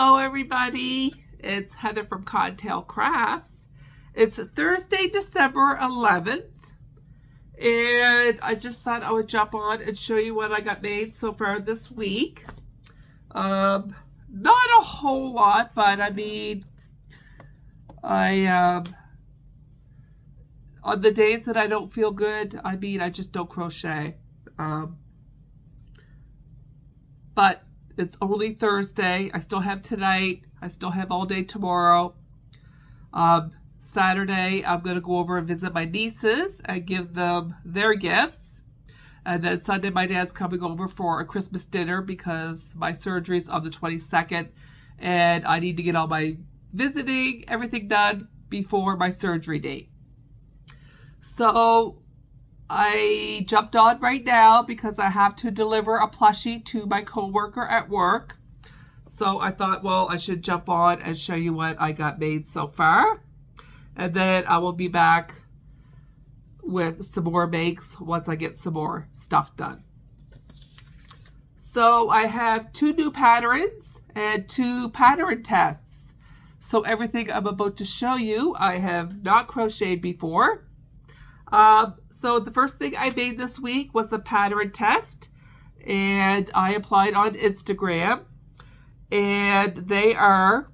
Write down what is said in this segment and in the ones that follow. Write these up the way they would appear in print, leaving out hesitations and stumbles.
Hello everybody, it's Heather from Cottontail Crafts. It's Thursday, December 11th, and I just thought I would jump on and show you what I got made so far this week. Not a whole lot, but I mean, on the days that I don't feel good, I just don't crochet. But it's only Thursday. I still have tonight. I still have all day tomorrow. Saturday, I'm going to go over and visit my nieces and give them their gifts. And then Sunday, my dad's coming over for a Christmas dinner because my surgery's on the 22nd. And I need to get all my visiting, everything done before my surgery date. So I jumped on right now because I have to deliver a plushie to my coworker at work. So I thought, well, I should jump on and show you what I got made so far. And then I will be back with some more makes once I get some more stuff done. So I have 2 new patterns and 2 pattern tests. So everything I'm about to show you, I have not crocheted before. So the first thing I made this week was a pattern test, and I applied on Instagram, and they are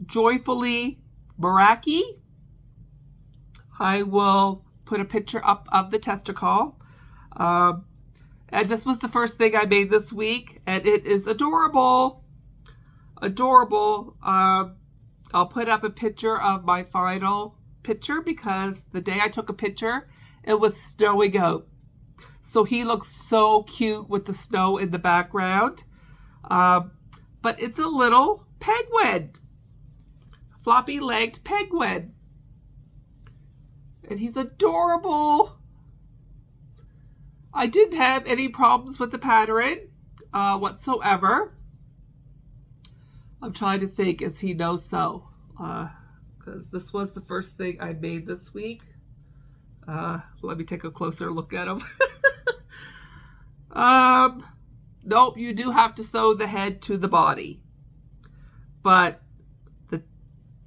Joyfully Meraki. I will put a picture up of the tester call. And this was the first thing I made this week, and it is adorable. Adorable. I'll put up a picture of my final picture because the day I took a picture, it was snowing out. So he looks so cute with the snow in the background. But it's a little penguin. Floppy-legged penguin. And he's adorable. I didn't have any problems with the pattern whatsoever. I'm trying to think, is he no-sew? Because this was the first thing I made this week. Let me take a closer look at him. Nope, you do have to sew the head to the body. But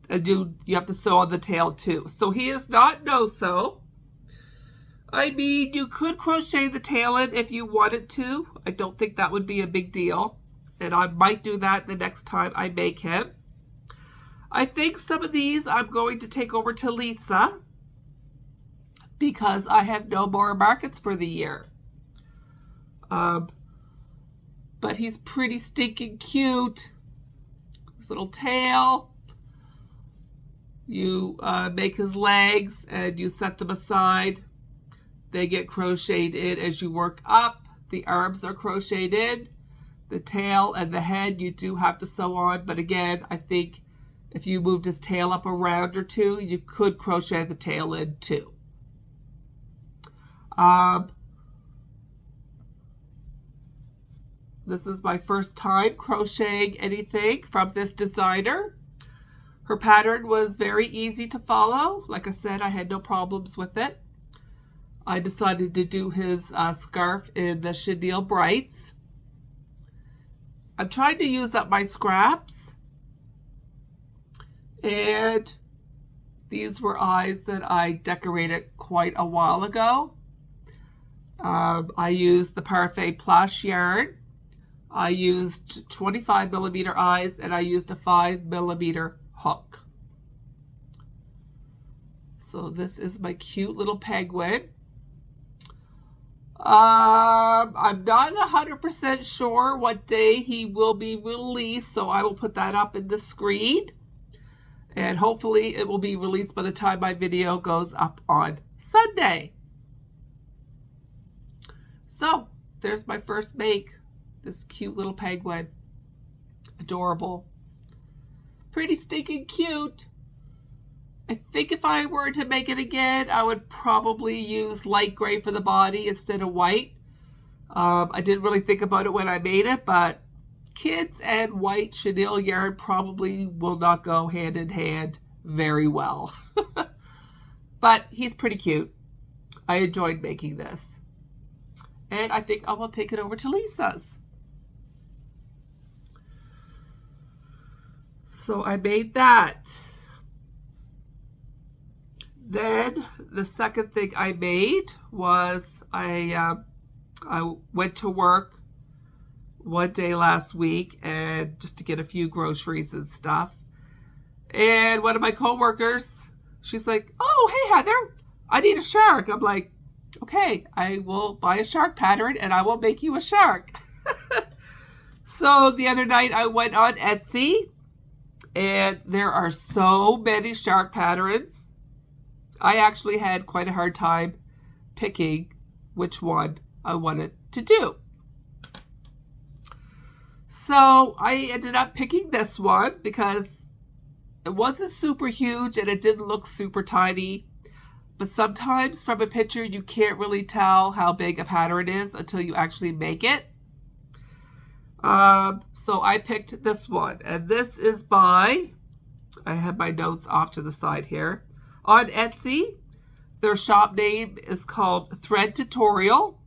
you have to sew on the tail too. So he is not no-sew. I mean, you could crochet the tail in if you wanted to. I don't think that would be a big deal. And I might do that the next time I make him. I think some of these I'm going to take over to Lisa because I have no more markets for the year. But he's pretty stinking cute. His little tail. You make his legs and you set them aside. They get crocheted in as you work up. The arms are crocheted in. The tail and the head you do have to sew on. But again, I think if you moved his tail up a round or two, you could crochet the tail in too. This is my first time crocheting anything from this designer. Her pattern was very easy to follow. Like I said, I had no problems with it. I decided to do his scarf in the chenille brights. I'm trying to use up my scraps. And these were eyes that I decorated quite a while ago. I used the Parfait plush yarn. I used 25mm eyes, and I used a 5mm hook. So this is my cute little penguin. I'm not 100% sure what day he will be released, so I will put that up in the screen. And hopefully it will be released by the time my video goes up on Sunday. So there's my first make. This cute little penguin. Adorable. Pretty stinking cute. I think if I were to make it again, I would probably use light gray for the body instead of white. I didn't really think about it when I made it, but kids and white chenille yarn probably will not go hand in hand very well. But he's pretty cute. I enjoyed making this. And I think I will take it over to Lisa's. So I made that. Then the second thing I made was I went to work one day last week and just to get a few groceries and stuff. And one of my coworkers, she's like, "Oh, hey Heather, I need a shark." I'm like, "Okay, I will buy a shark pattern and I will make you a shark." So the other night I went on Etsy and there are so many shark patterns. I actually had quite a hard time picking which one I wanted to do. So I ended up picking this one because it wasn't super huge and it didn't look super tiny. But sometimes from a picture you can't really tell how big a pattern is until you actually make it. So I picked this one, and this is by, I have my notes off to the side here, on Etsy. Their shop name is called Thread Tutorial,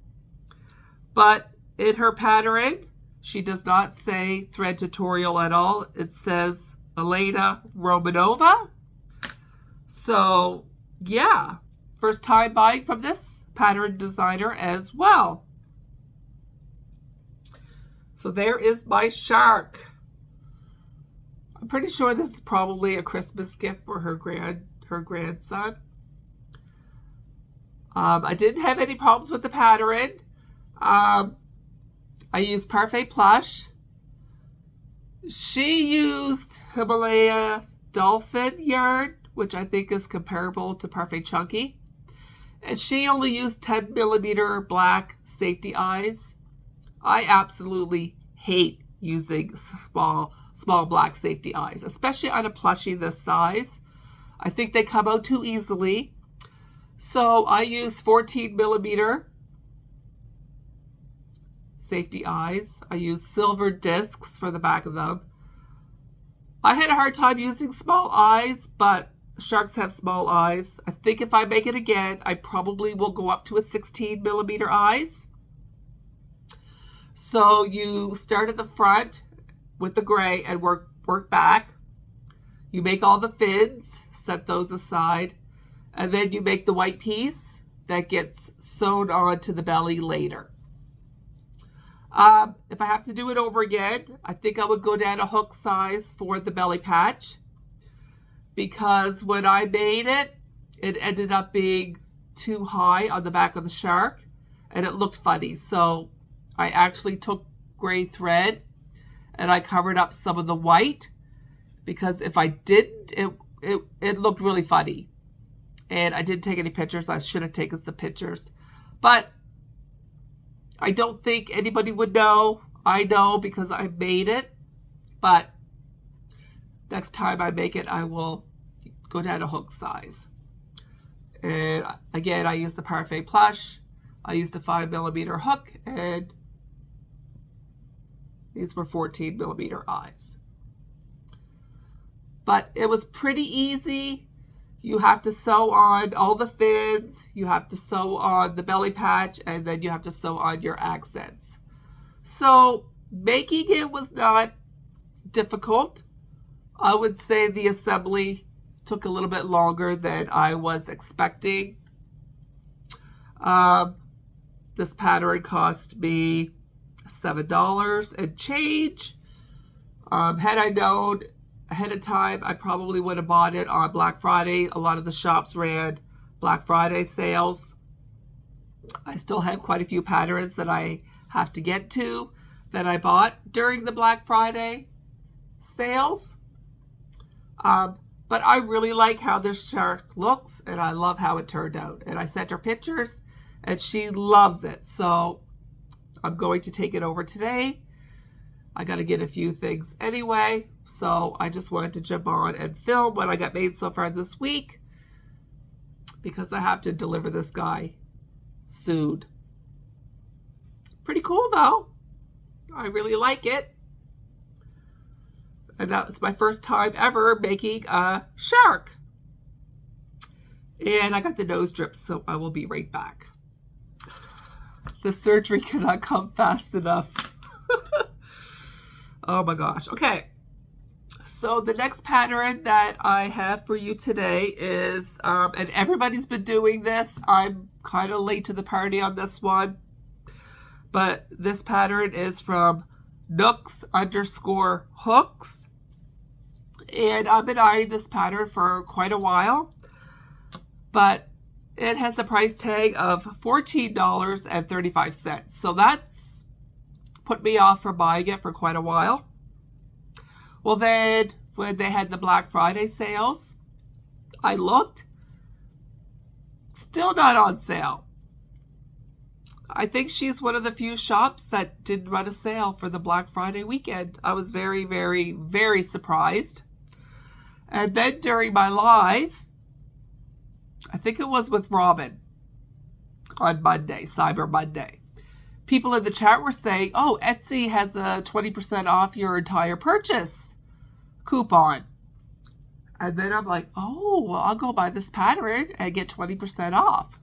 but in her pattern she does not say Thread Tutorial at all. It says Elena Romanova. So yeah, first time buying from this pattern designer as well. So there is my shark. I'm pretty sure this is probably a Christmas gift for her grandson. I didn't have any problems with the pattern. I used Parfait Plush. She used Himalaya Dolphin yarn, which I think is comparable to Parfait Chunky. And she only used 10mm black safety eyes. I absolutely hate using small black safety eyes, especially on a plushie this size. I think they come out too easily. So I use 14mm safety eyes. I use silver discs for the back of them. I had a hard time using small eyes, but sharks have small eyes. I think if I make it again, I probably will go up to a 16mm eyes. So you start at the front with the gray and work back. You make all the fins, set those aside, and then you make the white piece that gets sewn onto the belly later. If I have to do it over again, I think I would go down a hook size for the belly patch, because when I made it, it ended up being too high on the back of the shark and it looked funny. So I actually took gray thread and I covered up some of the white, because if I didn't, it looked really funny. And I didn't take any pictures. I should have taken some pictures. But I don't think anybody would know. I know because I made it. But next time I make it, I will go down to hook size. And again, I used the Parfait Plush. I used a 5mm hook, and these were 14mm eyes. But it was pretty easy. You have to sew on all the fins, you have to sew on the belly patch, and then you have to sew on your accents. So making it was not difficult. I would say the assembly took a little bit longer than I was expecting. This pattern cost me $7 and change. Had I known ahead of time, I probably would have bought it on Black Friday. A lot of the shops ran Black Friday sales. I still have quite a few patterns that I have to get to that I bought during the Black Friday sales. But I really like how this shark looks, and I love how it turned out. And I sent her pictures, and she loves it. So I'm going to take it over today. I got to get a few things anyway. So I just wanted to jump on and film what I got made so far this week, because I have to deliver this guy soon. Pretty cool though. I really like it. And that was my first time ever making a shark. And I got the nose drips, so I will be right back. The surgery cannot come fast enough. Oh my gosh. Okay. So the next pattern that I have for you today is, and everybody's been doing this. I'm kind of late to the party on this one. But this pattern is from Knooks_Hooks. And I've been eyeing this pattern for quite a while. But it has a price tag of $14.35. So that's put me off for buying it for quite a while. Well, then when they had the Black Friday sales, I looked. Still not on sale. I think she's one of the few shops that did run a sale for the Black Friday weekend. I was very, very, very surprised. And then during my live, I think it was with Robin on Monday, Cyber Monday, people in the chat were saying, oh, Etsy has a 20% off your entire purchase coupon. And then I'm like, oh, well, I'll go buy this pattern and get 20% off.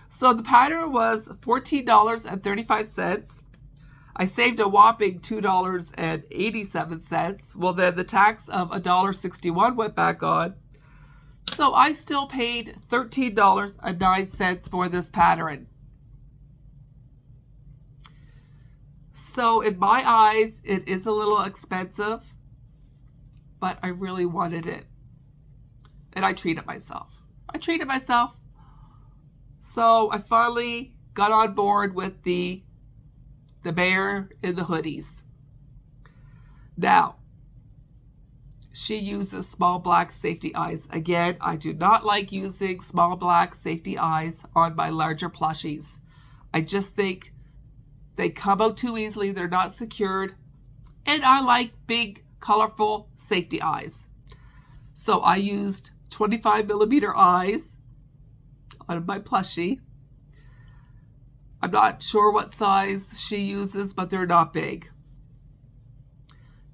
So the pattern was $14.35. I saved a whopping $2.87. Well, then the tax of $1.61 went back on. So I still paid $13.09 for this pattern. So in my eyes, it is a little expensive, but I really wanted it. And I treated myself. So I finally got on board with the bear in the hoodies. Now, she uses small black safety eyes. Again, I do not like using small black safety eyes on my larger plushies. I just think they come out too easily. They're not secured. And I like big, colorful safety eyes. So I used 25mm eyes on my plushie. I'm not sure what size she uses, but they're not big.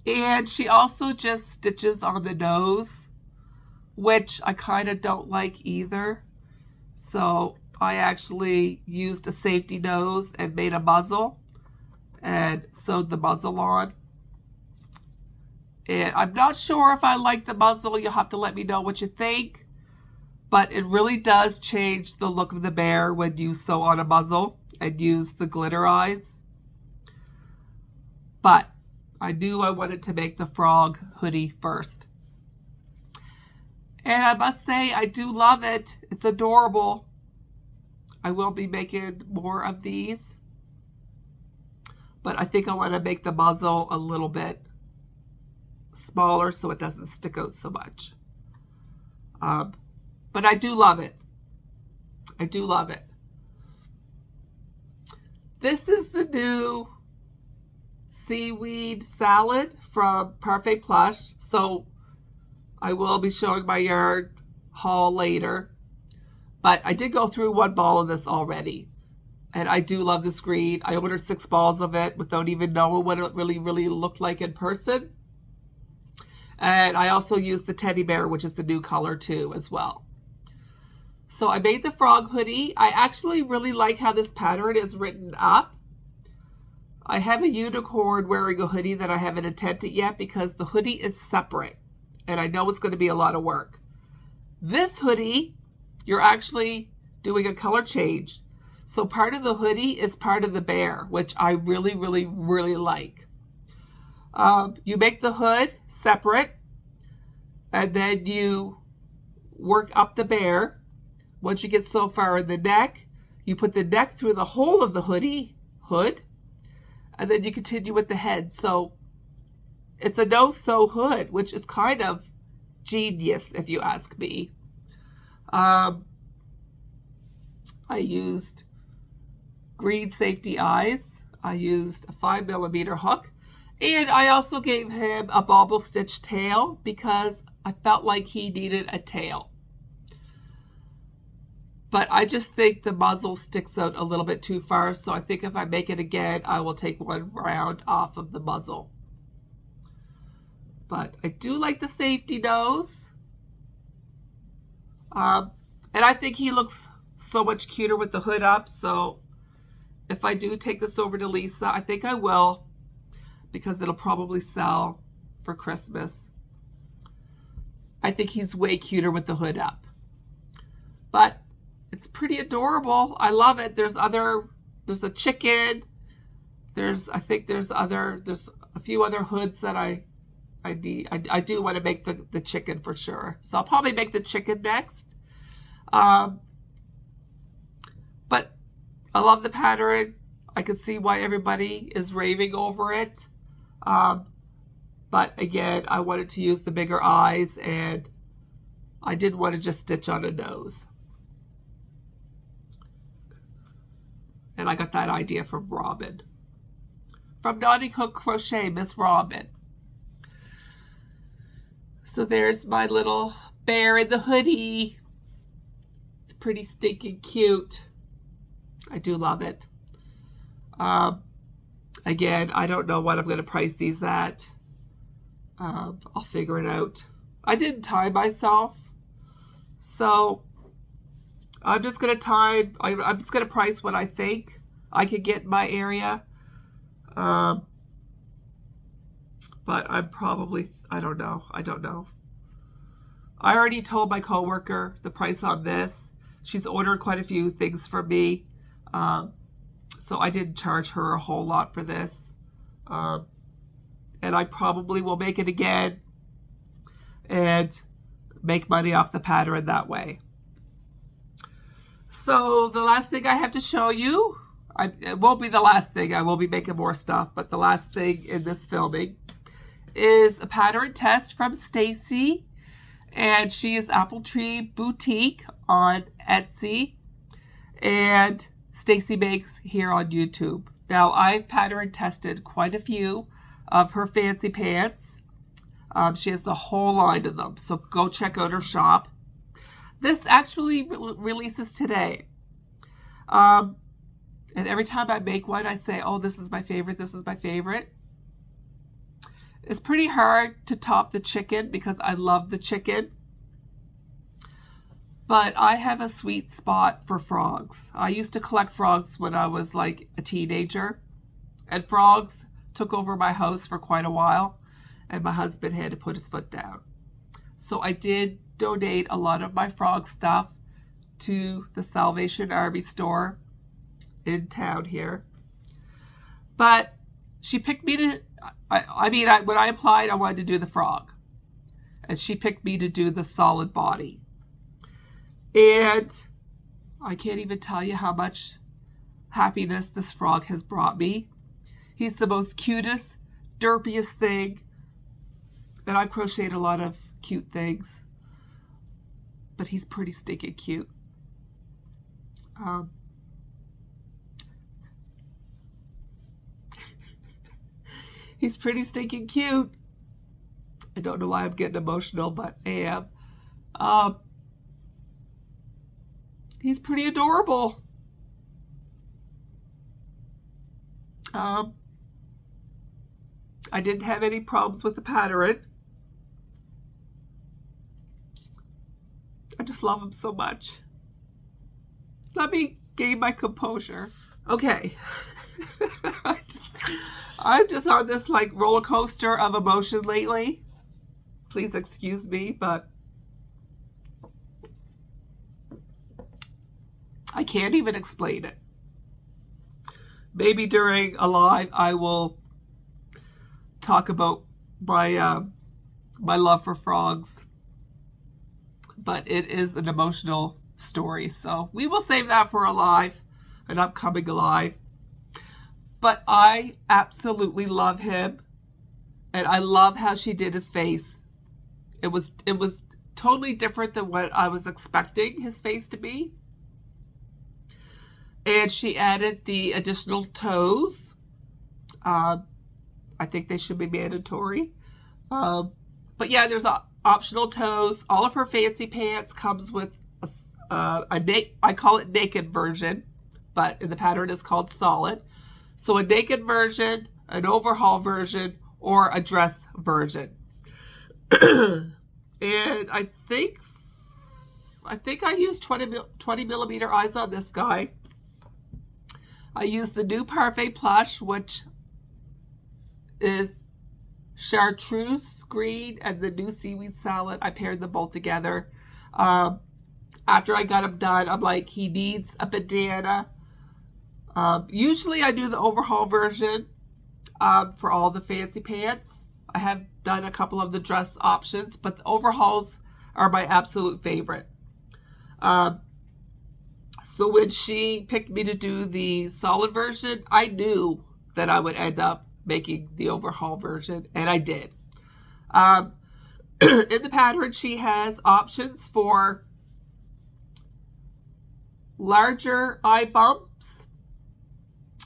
And she also just stitches on the nose, which I kind of don't like either. So I actually used a safety nose and made a muzzle and sewed the muzzle on. And I'm not sure if I like the muzzle. You'll have to let me know what you think. But it really does change the look of the bear when you sew on a muzzle and use the glitter eyes. But I knew I wanted to make the frog hoodie first. And I must say, I do love it. It's adorable. I will be making more of these. But I think I want to make the muzzle a little bit smaller so it doesn't stick out so much. But I do love it. I do love it. This is the new seaweed salad from Perfect Plush. So I will be showing my yarn haul later. But I did go through one ball of this already. And I do love this green. I ordered 6 balls of it without even knowing what it really looked like in person. And I also used the teddy bear, which is the new color too as well. So I made the frog hoodie. I actually really like how this pattern is written up. I have a unicorn wearing a hoodie that I haven't attempted yet because the hoodie is separate. And I know it's going to be a lot of work. This hoodie, you're actually doing a color change. So part of the hoodie is part of the bear, which I really like. You make the hood separate, and then you work up the bear. Once you get so far in the neck, you put the neck through the hole of the hood, and then you continue with the head. So it's a no-sew hood, which is kind of genius if you ask me. I used green safety eyes. I used a 5mm hook. And I also gave him a bobble stitch tail because I felt like he needed a tail. But I just think the muzzle sticks out a little bit too far. So I think if I make it again, I will take one round off of the muzzle. But I do like the safety nose. And I think he looks so much cuter with the hood up. So if I do take this over to Lisa, I think I will, because it'll probably sell for Christmas. I think he's way cuter with the hood up. But it's pretty adorable. I love it. There's a chicken. There's a few other hoods that I do want to make the chicken for sure. So I'll probably make the chicken next. But I love the pattern. I can see why everybody is raving over it. But again, I wanted to use the bigger eyes, and I didn't want to just stitch on a nose. And I got that idea from Robin. From KnottingHookCrochet, Miss Robin. So there's my little bear in the hoodie. It's pretty stinking cute. I do love it. Again, I don't know what I'm going to price these at. I'll figure it out. I didn't tie myself, so I'm just going to I'm just going to price what I think I could get in my area. But I'm probably, I don't know. I already told my coworker the price on this. She's ordered quite a few things from me. So I didn't charge her a whole lot for this. And I probably will make it again and make money off the pattern that way. So the last thing I have to show you, it won't be the last thing, I will be making more stuff, but the last thing in this filming is a pattern test from Stacy, and she is Apple Tree Boutique on Etsy, and Stacy Makes here on YouTube. Now, I've pattern tested quite a few of her fancy pants. She has the whole line of them, so go check out her shop. This actually releases today. And every time I make one, I say, oh, this is my favorite, this is my favorite. It's pretty hard to top the chicken because I love the chicken. But I have a sweet spot for frogs. I used to collect frogs when I was like a teenager. And frogs took over my house for quite a while. And my husband had to put his foot down. So I did donate a lot of my frog stuff to the Salvation Army store in town here. But she picked me to, when I applied, I wanted to do the frog. And she picked me to do the solid body. And I can't even tell you how much happiness this frog has brought me. He's the most cutest, derpiest thing. And I've crocheted a lot of cute things. But he's pretty stinking cute. He's pretty stinking cute. I don't know why I'm getting emotional, but I am. He's pretty adorable. I didn't have any problems with the pattern. I just love him so much. Let me gain my composure. Okay. I'm just on this like roller coaster of emotion lately. Please excuse me, but I can't even explain it. Maybe during a live I will talk about my my love for frogs. But it is an emotional story, so we will save that for a live, an upcoming live. But I absolutely love him, and I love how she did his face. It was totally different than what I was expecting his face to be. And she added the additional toes. I think they should be mandatory. But yeah, there's optional toes. All of her fancy pants comes with I call it naked version, but in the pattern is called solid. So a naked version, an overhaul version, or a dress version. And I think I used 20 millimeter eyes on this guy. I used the new Parfait plush, which is chartreuse green and the new seaweed salad. I paired them both together. After I got him done, I'm like, he needs a bandana. Usually I do the overhaul version for all the fancy pants. I have done a couple of the dress options, but the overhauls are my absolute favorite. So when she picked me to do the solid version, I knew that I would end up making the overhaul version, and I did. In the pattern, she has options for larger eye bumps.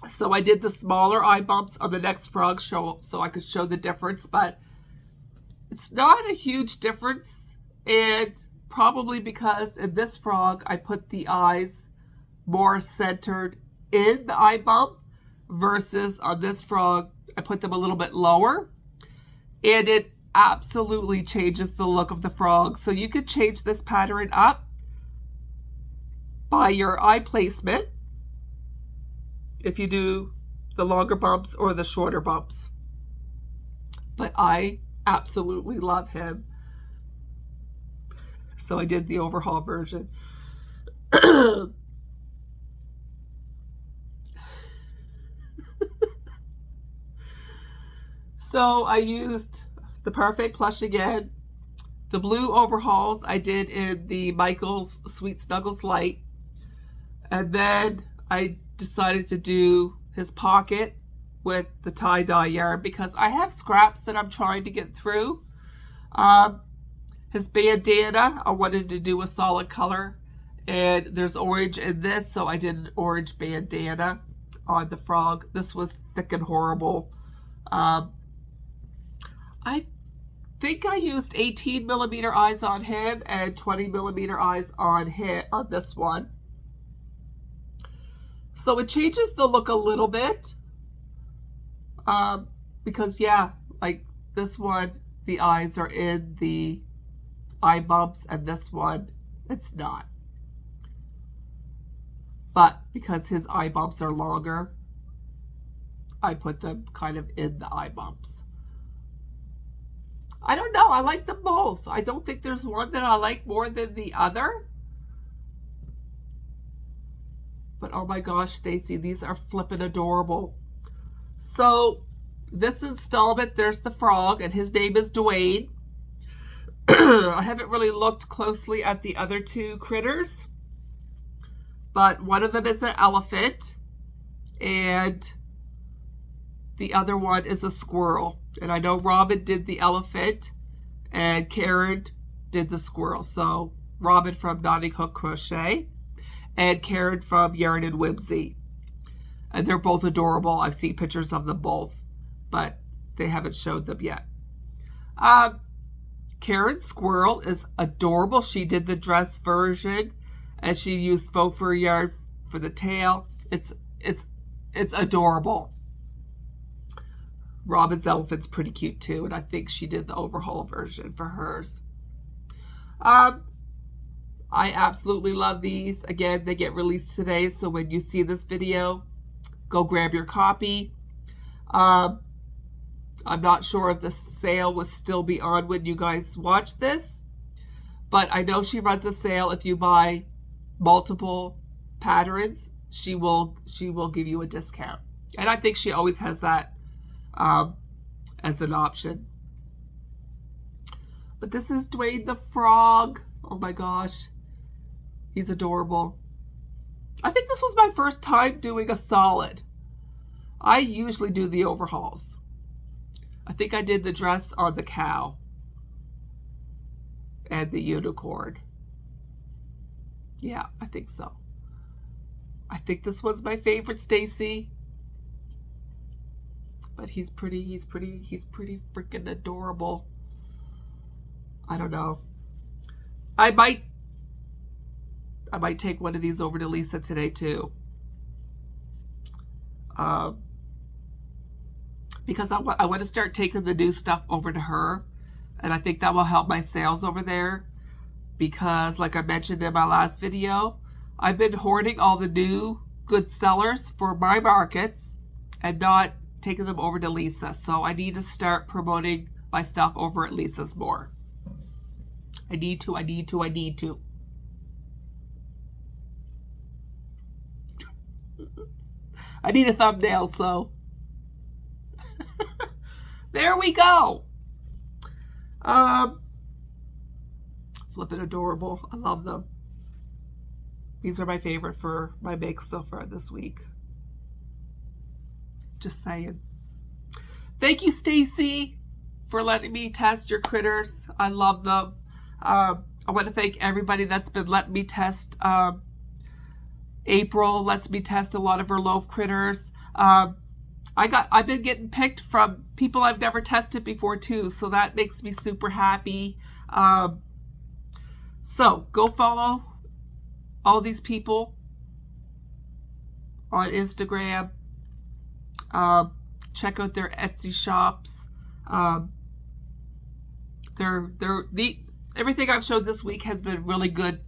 So I did the smaller eye bumps on the next frog so I could show the difference, but it's not a huge difference, and probably because in this frog I put the eyes more centered in the eye bump versus on this frog I put them a little bit lower, and it absolutely changes the look of the frog. So you could change this pattern up by your eye placement if you do the longer bumps or the shorter bumps. But I absolutely love him. So I did the overhaul version. So I used the Parfait Plush again. The blue overhauls I did in the Michaels Sweet Snuggles Light. And then I decided to do his pocket with the tie-dye yarn because I have scraps that I'm trying to get through. His bandana, I wanted to do a solid color, and there's orange in this, so I did an orange bandana on the frog. This was thick and horrible. I think I used 18mm eyes on him and 20mm eyes on this one. So it changes the look a little bit. Because yeah, like this one, the eyes are in the eye bumps, and this one, it's not. But because his eye bumps are longer, I put them kind of in the eye bumps. I don't know. I like them both. I don't think there's one that I like more than the other. But oh my gosh, Stacy, these are flippin' adorable. So this installment, there's the frog, and his name is Dwayne. I haven't really looked closely at the other two critters, but one of them is an elephant, and the other one is a squirrel. And I know Robin did the elephant, and Karen did the squirrel. So Robin from KnottingHookCrochet, and Karen from Yarn and Whimsy. And they're both adorable. I've seen pictures of them both, but they haven't showed them yet. Karen's squirrel is adorable. She did the dress version, and she used faux fur yarn for the tail. It's adorable. Robin's elephant's pretty cute too, and I think she did the overhaul version for hers. I absolutely love these. Again, they get released today, so when you see this video, go grab your copy. I'm not sure if the sale will still be on when you guys watch this, but I know she runs a sale if you buy multiple patterns. She will give you a discount, and I think she always has that as an option. But this is Dwayne the Frog. Oh my gosh, he's adorable. I think this was my first time doing a solid. I usually do the overhauls. I think I did the dress on the cow and the unicorn. Yeah, I think so. I think this was my favorite, Stacy. But he's pretty freaking adorable. I don't know. I might take one of these over to Lisa today too. Because I want to start taking the new stuff over to her, and I think that will help my sales over there, because like I mentioned in my last video, I've been hoarding all the new good sellers for my markets and not taken them over to Lisa. So I need to start promoting my stuff over at Lisa's more. I need to. I need to a thumbnail, so there we go. Flippin' adorable. I love them. These are my favorite for my makes so far this week. Just saying. Thank you, Stacy, for letting me test your critters. I love them. I want to thank everybody that's been letting me test. April lets me test a lot of her loaf critters. I've been getting picked from people I've never tested before too, so that makes me super happy. So go follow all these people on Instagram. Check out their Etsy shops. Everything I've showed this week has been really good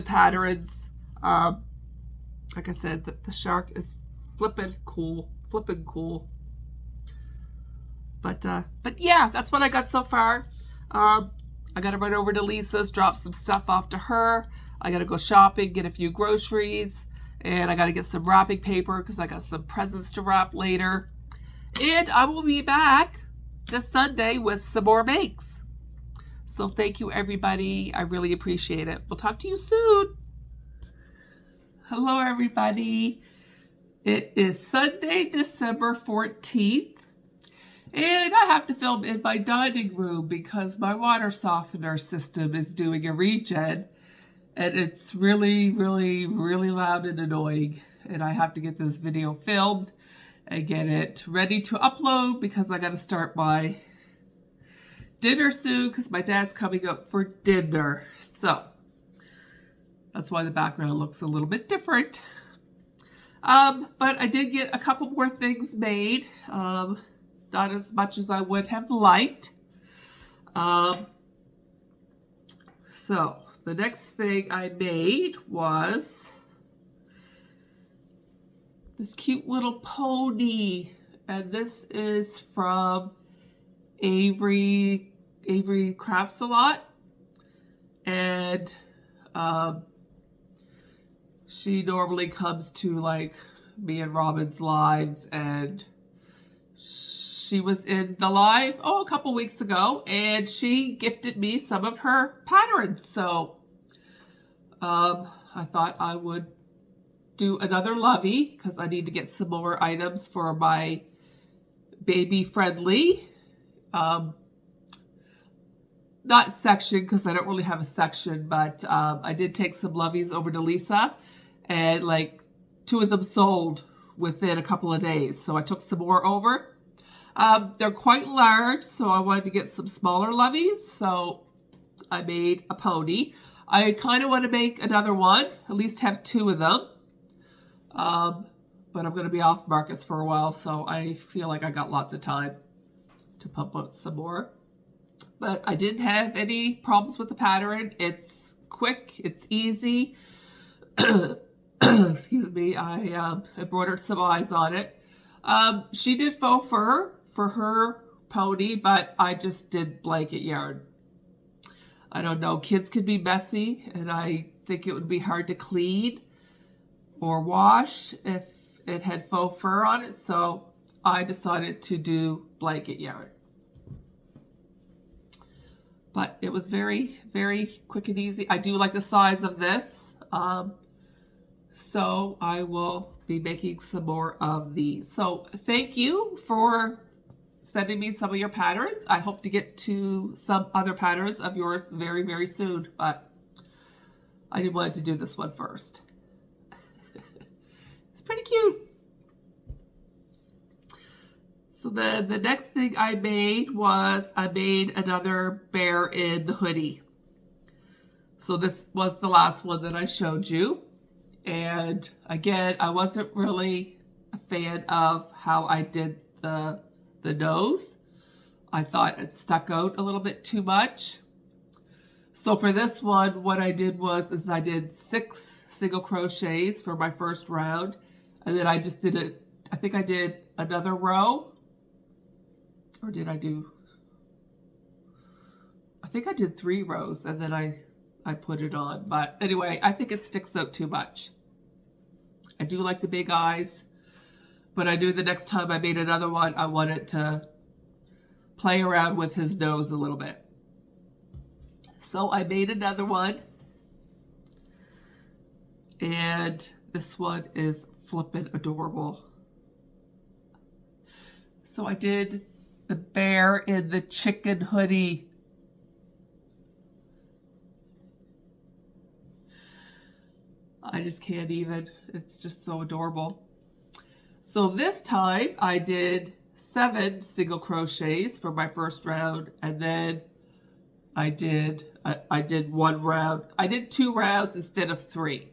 patterns. Like I said, the shark is flippin' cool. But yeah, that's what I got so far. I gotta run over to Lisa's, drop some stuff off to her. I gotta go shopping, get a few groceries, and I gotta get some wrapping paper because I got some presents to wrap later. And I will be back this Sunday with some more makes. So thank you, everybody. I really appreciate it. We'll talk to you soon. Hello, everybody. It is Sunday, December 14th. And I have to film in my dining room because my water softener system is doing a regen. And it's really, really, really loud and annoying. And I have to get this video filmed and get it ready to upload because I got to start my dinner soon because my dad's coming up for dinner. So that's why the background looks a little bit different. But I did get a couple more things made. Not as much as I would have liked. So the next thing I made was this cute little pony. And this is from Avery Crafts a Lot. And she normally comes to like me and Robin's lives, and she was in the live a couple weeks ago, and she gifted me some of her patterns. So I thought I would do another lovey because I need to get some more items for my baby friendly not section because I don't really have a section, but I did take some loveys over to Lisa, and like 2 of them sold within a couple of days. So I took some more over. They're quite large, so I wanted to get some smaller loveys. So I made a pony. I kind of want to make another one, at least have 2 of them. But I'm going to be off markets for a while, so I feel like I got lots of time to pump out some more. But I didn't have any problems with the pattern. It's quick, it's easy. Excuse me, I embroidered some eyes on it. She did faux fur for her pony, but I just did blanket yarn. I don't know, kids can be messy, and I think it would be hard to clean or wash if it had faux fur on it, so I decided to do blanket yarn. But it was very, very quick and easy. I do like the size of this, so I will be making some more of these. So thank you for sending me some of your patterns. I hope to get to some other patterns of yours very, very soon, but I did want to do this one first. It's pretty cute. So then the next thing I made was I made another bear in the hoodie. So this was the last one that I showed you. And again, I wasn't really a fan of how I did the nose. I thought it stuck out a little bit too much. So for this one, what I did was I did 6 single crochets for my first round. And then I just did it, I think I did another row. Or did I do? I think I did 3 rows and then I put it on. But anyway, I think it sticks out too much. I do like the big eyes, but I knew the next time I made another one, I wanted to play around with his nose a little bit. So I made another one. And this one is flippin' adorable. So I did the bear in the chicken hoodie. I just can't even. It's just so adorable. So this time I did 7 single crochets for my first round, and then I did 1 round. I did 2 rounds instead of 3.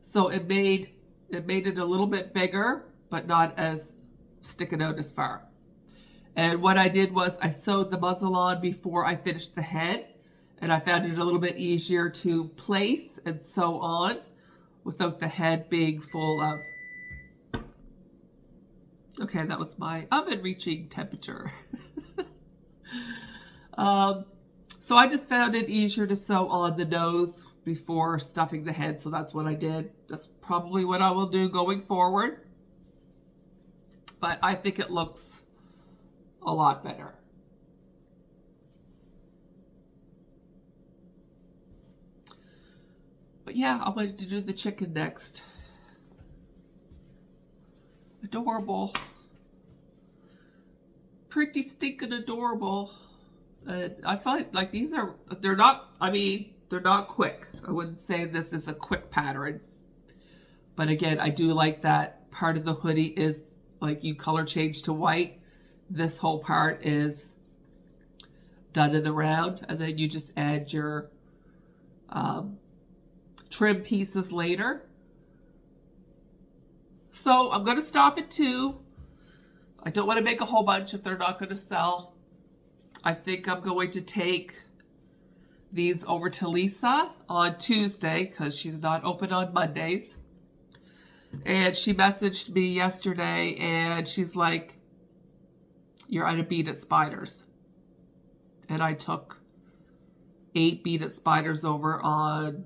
So it made it a little bit bigger, but not as sticking out as far. And what I did was I sewed the muzzle on before I finished the head, and I found it a little bit easier to place and sew on without the head being full of... Okay, that was my oven reaching temperature. So I just found it easier to sew on the nose before stuffing the head, so that's what I did. That's probably what I will do going forward. But I think it looks a lot better. But yeah, I'm going to do the chicken next. Adorable. Pretty stinking adorable. I find like these are, they're not, I mean, they're not quick. I wouldn't say this is a quick pattern. But again, I do like that part of the hoodie is like you color change to white. This whole part is done in the round, and then you just add your trim pieces later. So I'm going to stop at 2. I don't want to make a whole bunch if they're not going to sell. I think I'm going to take these over to Lisa on Tuesday because she's not open on Mondays. And she messaged me yesterday and she's like, you're on a beaded spiders. And I took 8 beaded spiders over on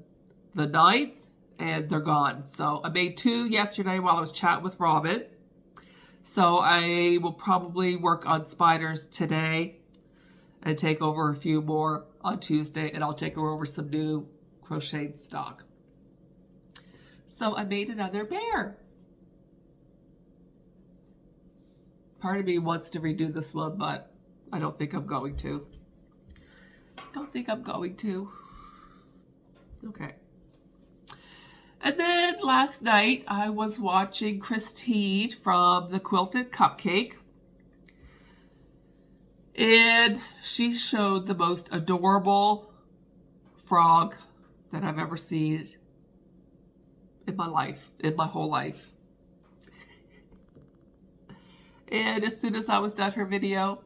the 9th and they're gone. So I made 2 yesterday while I was chatting with Robin. So I will probably work on spiders today and take over a few more on Tuesday, and I'll take her over some new crocheted stock. So I made another bear. Part of me wants to redo this one, but I don't think I'm going to. Okay. And then last night I was watching Christine from the Quilted Cupcake. And she showed the most adorable frog that I've ever seen in my life, in my whole life. And as soon as I was done her video,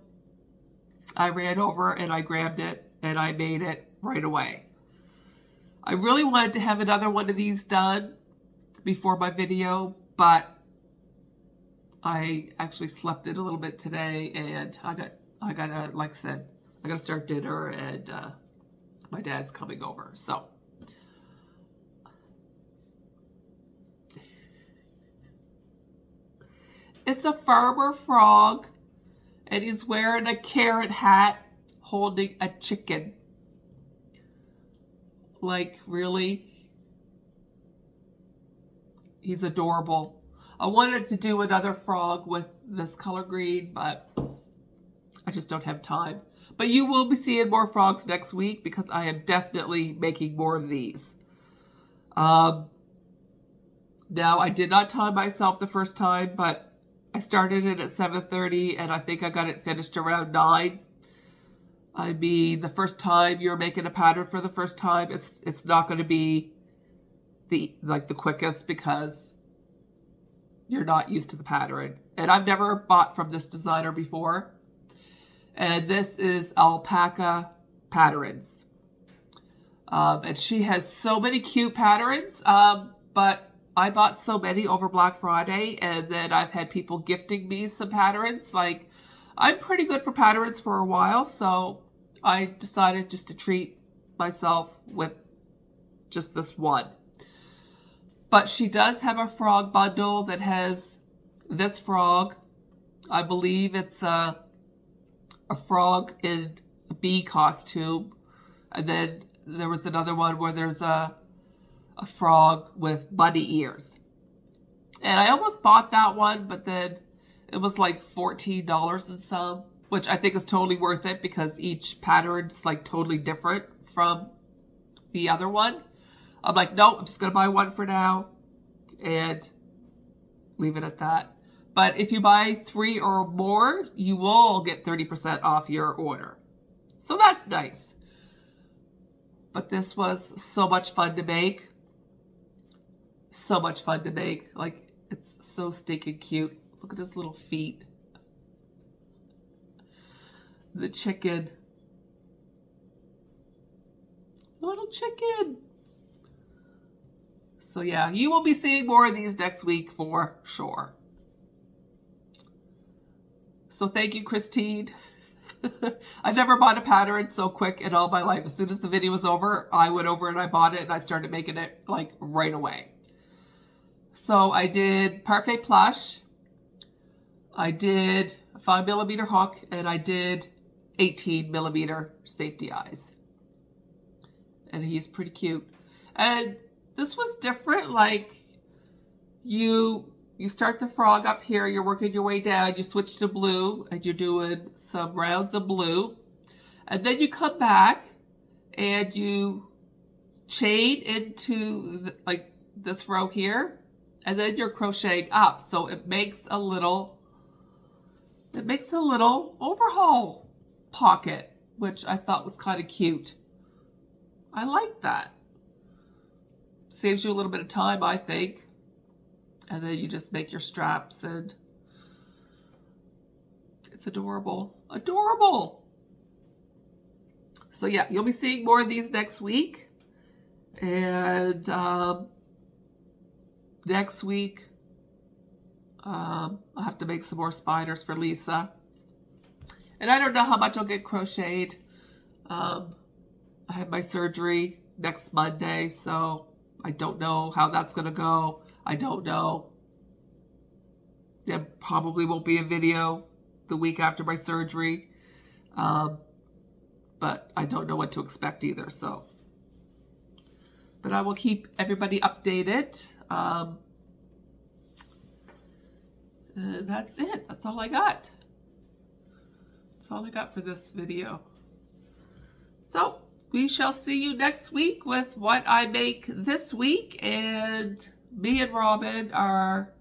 I ran over and I grabbed it and I made it right away. I really wanted to have another one of these done before my video, but I actually slept in a little bit today and I gotta, like I said, I gotta start dinner and my dad's coming over, so. It's a farmer frog and he's wearing a carrot hat holding a chicken. Like, really? He's adorable. I wanted to do another frog with this color green, but I just don't have time. But you will be seeing more frogs next week because I am definitely making more of these. Now, I did not time myself the first time, but I started it at 7:30 and I think I got it finished around 9. I mean, the first time you're making a pattern for the first time, it's not going to be the quickest because you're not used to the pattern. And I've never bought from this designer before. And this is Alpaca Patterns. And she has so many cute patterns, but I bought so many over Black Friday, and then I've had people gifting me some patterns. Like, I'm pretty good for patterns for a while, so I decided just to treat myself with just this one. But she does have a frog bundle that has this frog. I believe it's a frog in a bee costume. And then there was another one where there's a frog with bunny ears. And I almost bought that one, but then it was like $14 and some, which I think is totally worth it because each pattern's like totally different from the other one. I'm like, no, I'm just going to buy one for now and leave it at that. But if you buy 3 or more, you will get 30% off your order. So that's nice. But this was so much fun to make. So much fun to make. Like, it's so stinking cute. Look at his little feet. The chicken. Little chicken. So yeah, you will be seeing more of these next week for sure. So thank you, Christine. I never bought a pattern so quick in all my life. As soon as the video was over, I went over and I bought it and I started making it like right away. So I did Parfait Plush, I did a 5mm hook, and I did 18mm safety eyes. And he's pretty cute. And this was different, like you start the frog up here, you're working your way down, you switch to blue, and you're doing some rounds of blue. And then you come back and you chain into like this row here, and then you're crocheting up. So it makes a little overhaul pocket, which I thought was kind of cute. I like that. Saves you a little bit of time, I think. And then you just make your straps, and it's adorable. Adorable! So yeah, you'll be seeing more of these next week. And next week, I'll have to make some more spiders for Lisa. And I don't know how much I'll get crocheted. I have my surgery next Monday, so I don't know how that's going to go. I don't know. There probably won't be a video the week after my surgery. But I don't know what to expect either, so. But I will keep everybody updated. That's it. That's all I got. That's all I got for this video. So we shall see you next week with what I make this week. And me and Robin are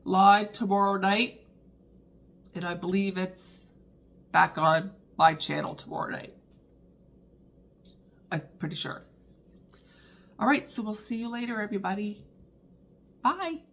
live tomorrow night. And I believe it's back on my channel tomorrow night. I'm pretty sure. All right, so we'll see you later, everybody. Bye.